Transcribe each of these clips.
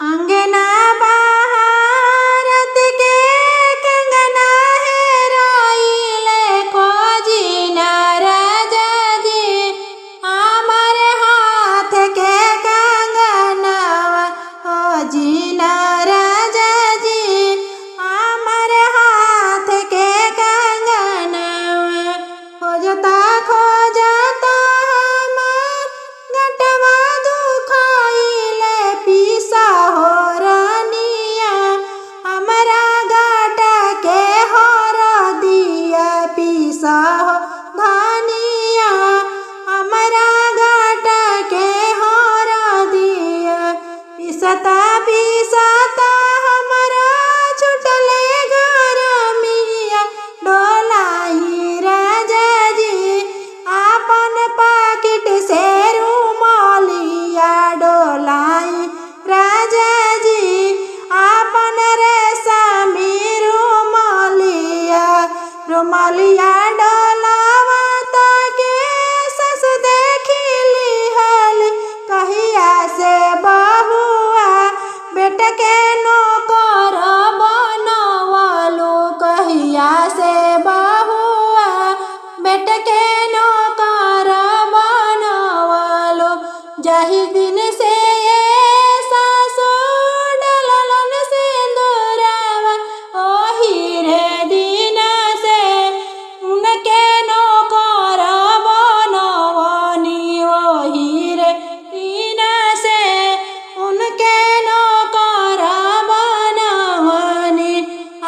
अंगना भारत के कंगना हेराइले खोजी राजा जी हमार हाथ के कंगनवा खोजी राजा जी हमार हाथ के कंगनवा खोजता खोजता हमार गटवा दुखाइले पीसा हो रनिया हमरा गाट के हर दिया पीसा हो धनिया हमरा गाट के हर दिया पीसता पीसता हमरा छुटले गरमिया डोलाई राजा जी आपन पाकिट से रुमालिया डोलाई राजा जी आपन रेशमी रुमालिया डोलावा ताके सस देखिली हल कहिया से बहुआ बेट के नौकर बनवालो कहिया से बहुआ बेट के नौकर बनवालो जाहि दिन से सासु डललन सिंदूरवा ओही रे दिन से उनके नौकर बनवनी ओही रे दिन से उनके नौकर बनवनी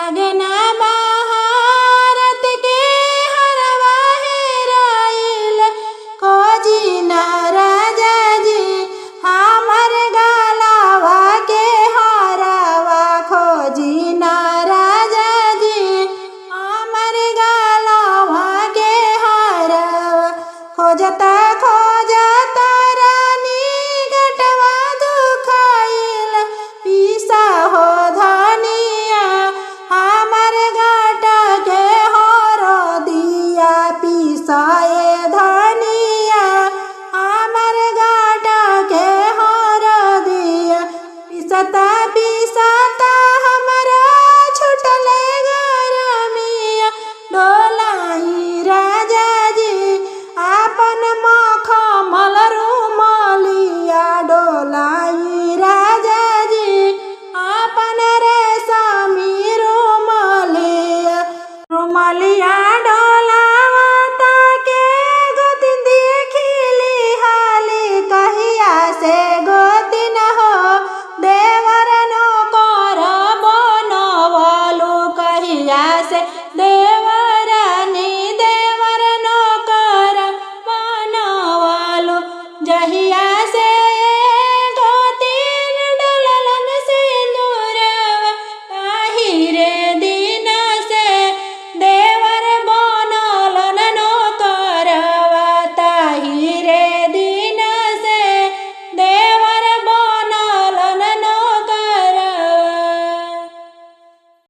अगना भारत के हरवा हेराइल खोजी राजा जी हमर गलवा के हरवा खोजी राजा जी हमर गलवा के हरवा खोजता खोजता रानी गटवा दुखाइल पीसा हो धनिया हमर गाट के हर दिया पीसाए धनिया हमर गाट के हर दिया पीसता